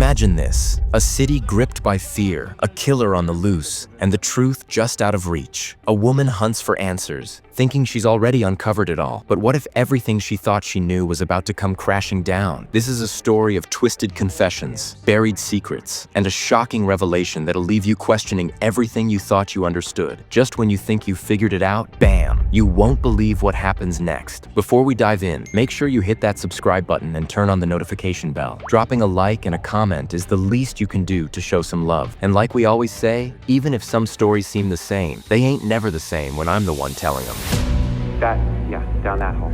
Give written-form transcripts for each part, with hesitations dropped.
Imagine this, a city gripped by fear, a killer on the loose, and the truth just out of reach. A woman hunts for answers, thinking she's already uncovered it all. But what if everything she thought she knew was about to come crashing down? This is a story of twisted confessions, buried secrets, and a shocking revelation that'll leave you questioning everything you thought you understood. Just when you think you figured it out, bam! You won't believe what happens next. Before we dive in, make sure you hit that subscribe button and turn on the notification bell. Dropping a like and a comment is the least you can do to show some love. And like we always say, even if some stories seem the same, they ain't never the same when I'm the one telling them. Down that hole.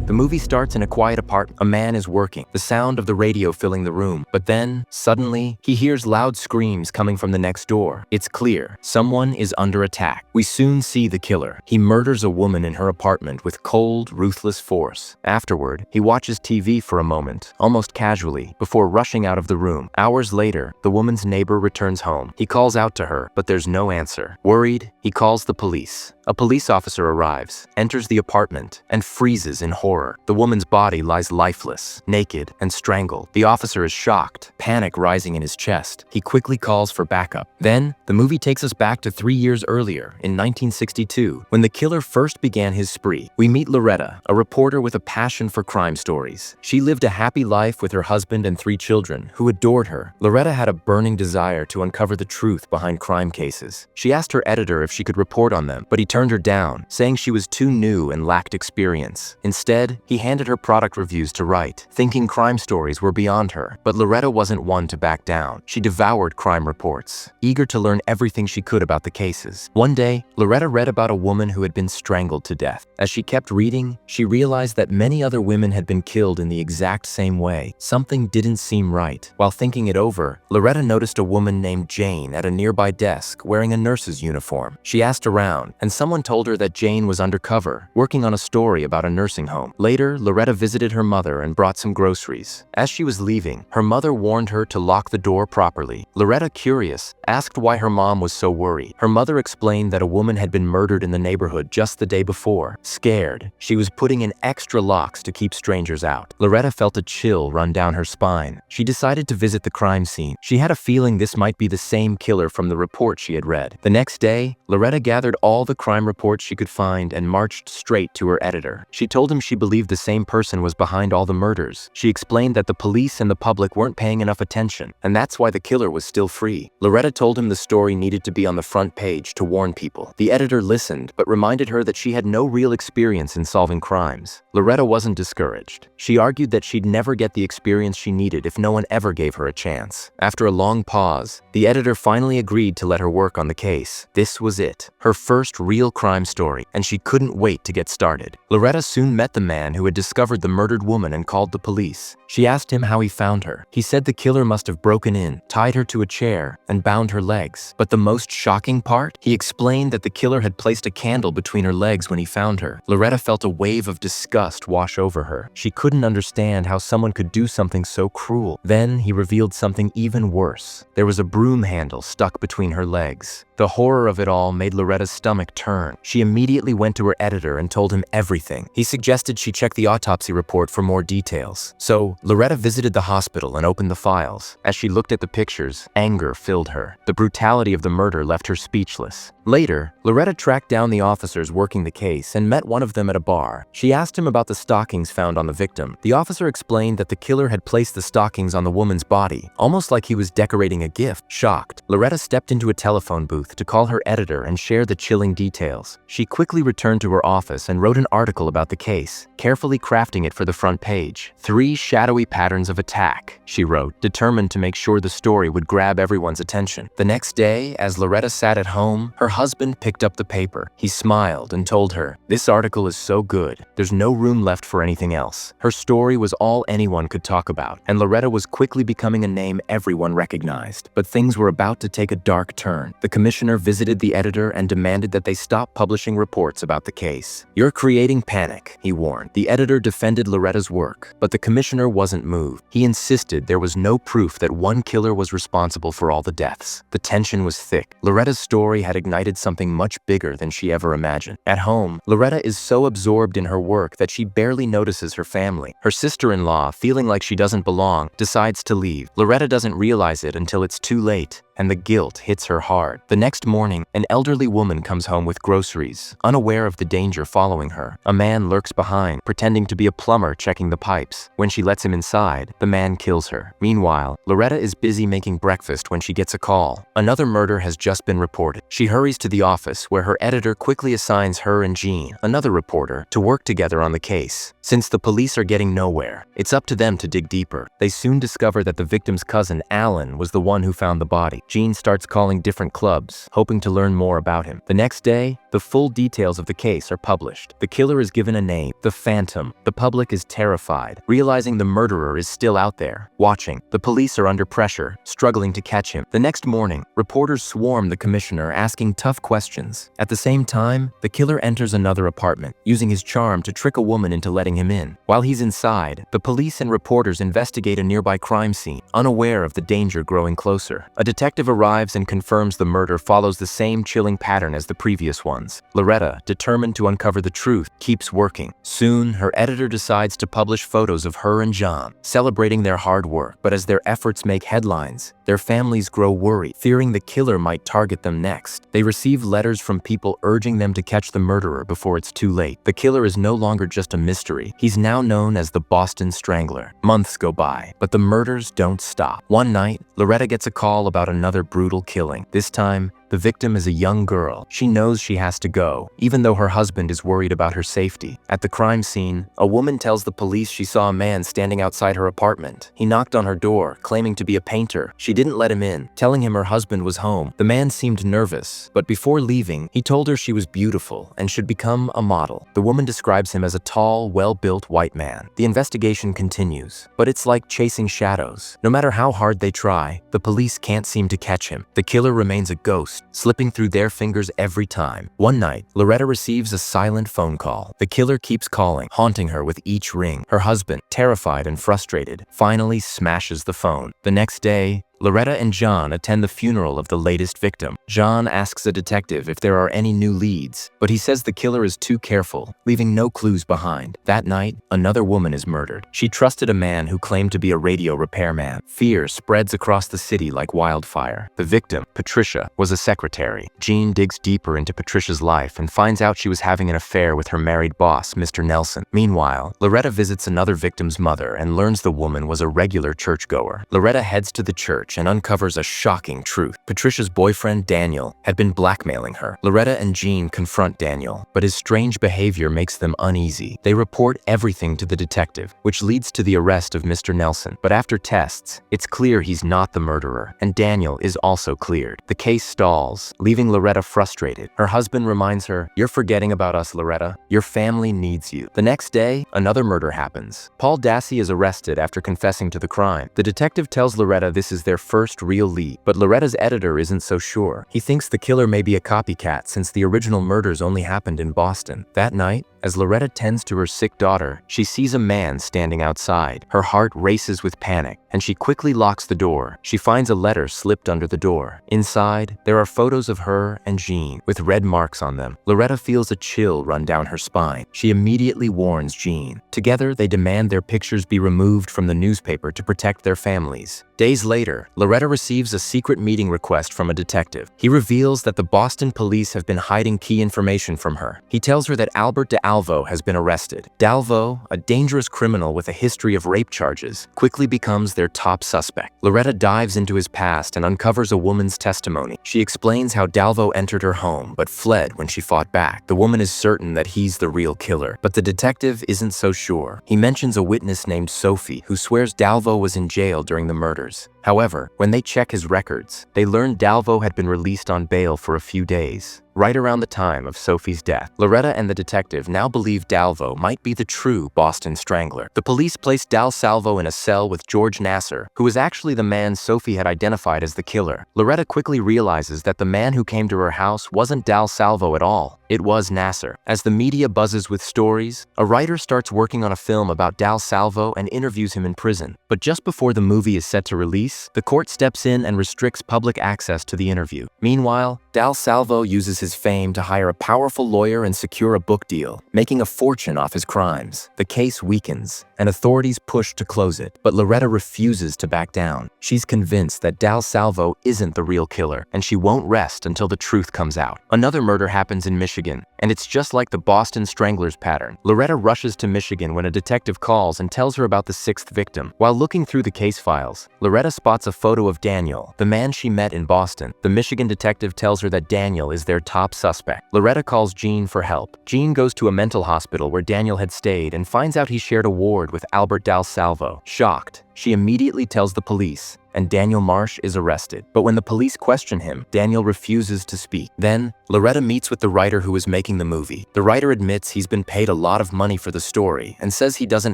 The movie starts in a quiet apartment. A man is working, the sound of the radio filling the room. But then, suddenly, he hears loud screams coming from the next door. It's clear, someone is under attack. We soon see the killer. He murders a woman in her apartment with cold, ruthless force. Afterward, he watches TV for a moment, almost casually, before rushing out of the room. Hours later, the woman's neighbor returns home. He calls out to her, but there's no answer. Worried, he calls the police. A police officer arrives, enters the apartment, and freezes in horror. The woman's body lies lifeless, naked, and strangled. The officer is shocked, panic rising in his chest. He quickly calls for backup. Then, the movie takes us back to 3 years earlier, in 1962, when the killer first began his spree. We meet Loretta, a reporter with a passion for crime stories. She lived a happy life with her husband and 3 children, who adored her. Loretta had a burning desire to uncover the truth behind crime cases. She asked her editor if she could report on them, but he turned her down, saying she was too new and lacked experience. Instead, he handed her product reviews to write, thinking crime stories were beyond her. But Loretta wasn't one to back down. She devoured crime reports, eager to learn everything she could about the cases. One day, Loretta read about a woman who had been strangled to death. As she kept reading, she realized that many other women had been killed in the exact same way. Something didn't seem right. While thinking it over, Loretta noticed a woman named Jane at a nearby desk wearing a nurse's uniform. She asked around, and someone told her that Jane was undercover, working on a story about a nursing home. Later, Loretta visited her mother and brought some groceries. As she was leaving, her mother warned her to lock the door properly. Loretta, curious, asked why her mom was so worried. Her mother explained that a woman had been murdered in the neighborhood just the day before. Scared, she was putting in extra locks to keep strangers out. Loretta felt a chill run down her spine. She decided to visit the crime scene. She had a feeling this might be the same killer from the report she had read. The next day, Loretta gathered all the crime reports she could find and marched straight to her editor. She told him she believed the same person was behind all the murders. She explained that the police and the public weren't paying enough attention, and that's why the killer was still free. Loretta told him the story needed to be on the front page to warn people. The editor listened, but reminded her that she had no real experience in solving crimes. Loretta wasn't discouraged. She argued that she'd never get the experience she needed if no one ever gave her a chance. After a long pause, the editor finally agreed to let her work on the case. This was it, her first real crime story, and she couldn't wait to get started. Loretta soon met the man who had discovered the murdered woman and called the police. She asked him how he found her. He said the killer must have broken in, tied her to a chair, and bound her legs. But the most shocking part? He explained that the killer had placed a candle between her legs when he found her. Loretta felt a wave of disgust wash over her. She couldn't understand how someone could do something so cruel. Then he revealed something even worse. There was a broom handle stuck between her legs. The horror of it all made Loretta's stomach turn. She immediately went to her editor and told him everything. He suggested she check the autopsy report for more details. So, Loretta visited the hospital and opened the files. As she looked at the pictures, anger filled her. The brutality of the murder left her speechless. Later, Loretta tracked down the officers working the case and met one of them at a bar. She asked him about the stockings found on the victim. The officer explained that the killer had placed the stockings on the woman's body, almost like he was decorating a gift. Shocked, Loretta stepped into a telephone booth to call her editor and share the chilling details. She quickly returned to her office and wrote an article about the case, carefully crafting it for the front page. 3 shadowy patterns of attack, she wrote, determined to make sure the story would grab everyone's attention. The next day, as Loretta sat at home, her husband picked up the paper. He smiled and told her, "This article is so good, there's no room left for anything else." Her story was all anyone could talk about, and Loretta was quickly becoming a name everyone recognized. But things were about to take a dark turn. The commissioner visited the editor and demanded that they stop publishing reports about the case. "You're creating panic," he warned. The editor defended Loretta's work, but the commissioner wasn't moved. He insisted there was no proof that one killer was responsible for all the deaths. The tension was thick. Loretta's story had ignited something much bigger than she ever imagined. At home, Loretta is so absorbed in her work that she barely notices her family. Her sister-in-law, feeling like she doesn't belong, decides to leave. Loretta doesn't realize it until it's too late, and the guilt hits her hard. The next morning, an elderly woman comes home with groceries, unaware of the danger following her. A man lurks behind, pretending to be a plumber checking the pipes. When she lets him inside, the man kills her. Meanwhile, Loretta is busy making breakfast when she gets a call. Another murder has just been reported. She hurries to the office, where her editor quickly assigns her and Jean, another reporter, to work together on the case. Since the police are getting nowhere, it's up to them to dig deeper. They soon discover that the victim's cousin, Alan, was the one who found the body. Jean starts calling different clubs, hoping to learn more about him. The next day, the full details of the case are published. The killer is given a name, the Phantom. The public is terrified, realizing the murderer is still out there, watching. The police are under pressure, struggling to catch him. The next morning, reporters swarm the commissioner, asking tough questions. At the same time, the killer enters another apartment, using his charm to trick a woman into letting him in. While he's inside, the police and reporters investigate a nearby crime scene, unaware of the danger growing closer. A detective arrives and confirms the murder follows the same chilling pattern as the previous ones. Loretta, determined to uncover the truth, keeps working. Soon, her editor decides to publish photos of her and John, celebrating their hard work. But as their efforts make headlines, their families grow worried, fearing the killer might target them next. They receive letters from people urging them to catch the murderer before it's too late. The killer is no longer just a mystery. He's now known as the Boston Strangler. Months go by, but the murders don't stop. One night, Loretta gets a call about another brutal killing. This time, the victim is a young girl. She knows she has to go, even though her husband is worried about her safety. At the crime scene, a woman tells the police she saw a man standing outside her apartment. He knocked on her door, claiming to be a painter. She didn't let him in, telling him her husband was home. The man seemed nervous, but before leaving, he told her she was beautiful and should become a model. The woman describes him as a tall, well-built white man. The investigation continues, but it's like chasing shadows. No matter how hard they try, the police can't seem to catch him. The killer remains a ghost, slipping through their fingers every time. One night, Loretta receives a silent phone call. The killer keeps calling, haunting her with each ring. Her husband, terrified and frustrated, finally smashes the phone. The next day, Loretta and John attend the funeral of the latest victim. John asks a detective if there are any new leads, but he says the killer is too careful, leaving no clues behind. That night, another woman is murdered. She trusted a man who claimed to be a radio repairman. Fear spreads across the city like wildfire. The victim, Patricia, was a secretary. Jean digs deeper into Patricia's life and finds out she was having an affair with her married boss, Mr. Nelson. Meanwhile, Loretta visits another victim's mother and learns the woman was a regular churchgoer. Loretta heads to the church and uncovers a shocking truth. Patricia's boyfriend, Daniel, had been blackmailing her. Loretta and Jean confront Daniel, but his strange behavior makes them uneasy. They report everything to the detective, which leads to the arrest of Mr. Nelson. But after tests, it's clear he's not the murderer, and Daniel is also cleared. The case stalls, leaving Loretta frustrated. Her husband reminds her, "You're forgetting about us, Loretta. Your family needs you." The next day, another murder happens. Paul Dassey is arrested after confessing to the crime. The detective tells Loretta this is their first real lead, but Loretta's editor isn't so sure. He thinks the killer may be a copycat since the original murders only happened in Boston. That night, as Loretta tends to her sick daughter, she sees a man standing outside. Her heart races with panic, and she quickly locks the door. She finds a letter slipped under the door. Inside, there are photos of her and Jean, with red marks on them. Loretta feels a chill run down her spine. She immediately warns Jean. Together, they demand their pictures be removed from the newspaper to protect their families. Days later, Loretta receives a secret meeting request from a detective. He reveals that the Boston police have been hiding key information from her. He tells her that Albert DeAlvo has been arrested. Dalvo, a dangerous criminal with a history of rape charges, quickly becomes their top suspect. Loretta dives into his past and uncovers a woman's testimony. She explains how Dalvo entered her home but fled when she fought back. The woman is certain that he's the real killer, but the detective isn't so sure. He mentions a witness named Sophie who swears Dalvo was in jail during the murders. However, when they check his records, they learn Dalvo had been released on bail for a few days, right around the time of Sophie's death. Loretta and the detective now believe Dalvo might be the true Boston Strangler. The police place Dal Salvo in a cell with George Nasser, who is actually the man Sophie had identified as the killer. Loretta quickly realizes that the man who came to her house wasn't Dal Salvo at all. It was Nasser. As the media buzzes with stories, a writer starts working on a film about Dal Salvo and interviews him in prison. But just before the movie is set to release, the court steps in and restricts public access to the interview. Meanwhile, Dal Salvo uses his fame to hire a powerful lawyer and secure a book deal, making a fortune off his crimes. The case weakens, and authorities push to close it, but Loretta refuses to back down. She's convinced that Dal Salvo isn't the real killer, and she won't rest until the truth comes out. Another murder happens in Michigan, and it's just like the Boston Stranglers pattern. Loretta rushes to Michigan when a detective calls and tells her about the sixth victim. While looking through the case files, Loretta spots a photo of Daniel, the man she met in Boston. The Michigan detective tells her that Daniel is their top suspect. Loretta calls Jean for help. Jean goes to a mental hospital where Daniel had stayed and finds out he shared a ward with Albert Dal Salvo. Shocked, she immediately tells the police, and Daniel Marsh is arrested. But when the police question him, Daniel refuses to speak. Then, Loretta meets with the writer who is making the movie. The writer admits he's been paid a lot of money for the story and says he doesn't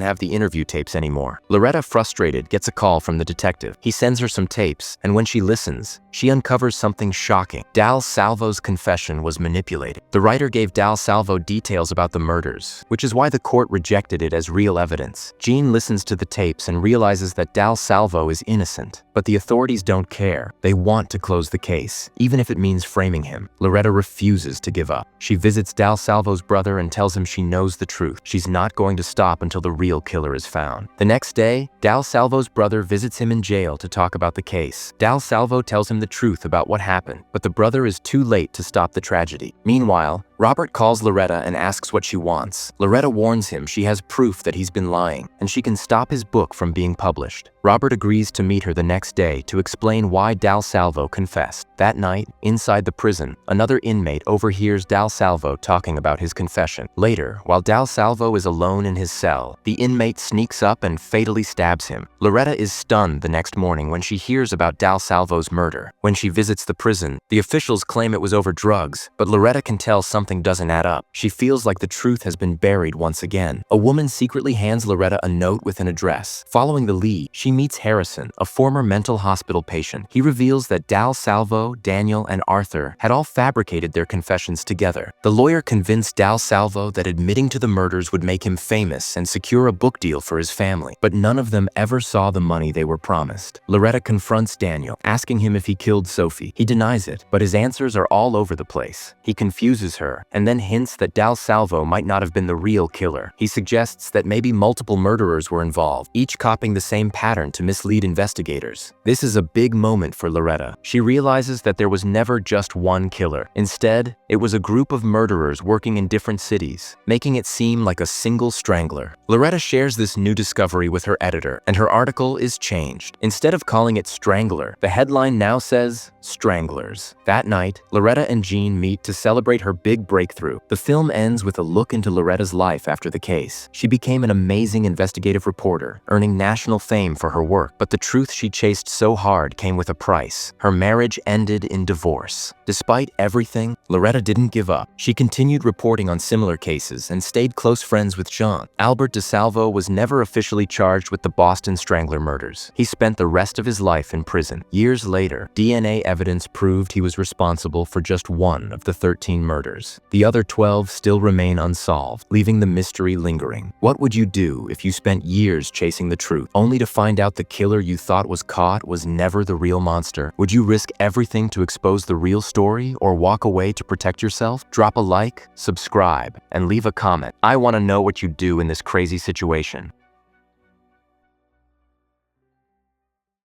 have the interview tapes anymore. Loretta, frustrated, gets a call from the detective. He sends her some tapes, and when she listens, she uncovers something shocking. Dal Salvo's confession was manipulated. The writer gave Dal Salvo details about the murders, which is why the court rejected it as real evidence. Jean listens to the tapes and realizes that Dal Salvo is innocent. But the authorities don't care. They want to close the case, even if it means framing him. Loretta refuses to give up. She visits Dal Salvo's brother and tells him she knows the truth. She's not going to stop until the real killer is found. The next day, Dal Salvo's brother visits him in jail to talk about the case. Dal Salvo tells him the truth about what happened, but the brother is too late to stop the tragedy. Meanwhile, Robert calls Loretta and asks what she wants. Loretta warns him she has proof that he's been lying, and she can stop his book from being published. Robert agrees to meet her the next day to explain why Dal Salvo confessed. That night, inside the prison, another inmate overhears Dal Salvo talking about his confession. Later, while Dal Salvo is alone in his cell, the inmate sneaks up and fatally stabs him. Loretta is stunned the next morning when she hears about Dal Salvo's murder. When she visits the prison, the officials claim it was over drugs, but Loretta can tell something doesn't add up. She feels like the truth has been buried once again. A woman secretly hands Loretta a note with an address. Following the lead, she meets Harrison, a former mental hospital patient. He reveals that Dal Salvo, Daniel, and Arthur had all fabricated their confessions together. The lawyer convinced Dal Salvo that admitting to the murders would make him famous and secure a book deal for his family, but none of them ever saw the money they were promised. Loretta confronts Daniel, asking him if he killed Sophie. He denies it, but his answers are all over the place. He confuses her and then hints that Dal Salvo might not have been the real killer. He suggests that maybe multiple murderers were involved, each copying the same pattern to mislead investigators. This is a big moment for Loretta. She realizes that there was never just one killer. Instead, it was a group of murderers working in different cities, making it seem like a single strangler. Loretta shares this new discovery with her editor, and her article is changed. Instead of calling it Strangler, the headline now says Stranglers. That night, Loretta and Jean meet to celebrate her big breakthrough. The film ends with a look into Loretta's life after the case. She became an amazing investigative reporter, earning national fame for her work, but the truth she chased so hard came with a price. Her marriage ended in divorce. Despite everything, Loretta didn't give up. She continued reporting on similar cases and stayed close friends with Jean. Albert DeSalvo was never officially charged with the Boston Strangler murders. He spent the rest of his life in prison. Years later, DNA evidence proved he was responsible for just one of the 13 murders. The other 12 still remain unsolved, leaving the mystery lingering. What would you do if you spent years chasing the truth, only to find out the killer you thought was caught was never the real monster? Would you risk everything to expose the real story or walk away to protect yourself? Drop a like, subscribe, and leave a comment. I want to know what you'd do in this crazy situation.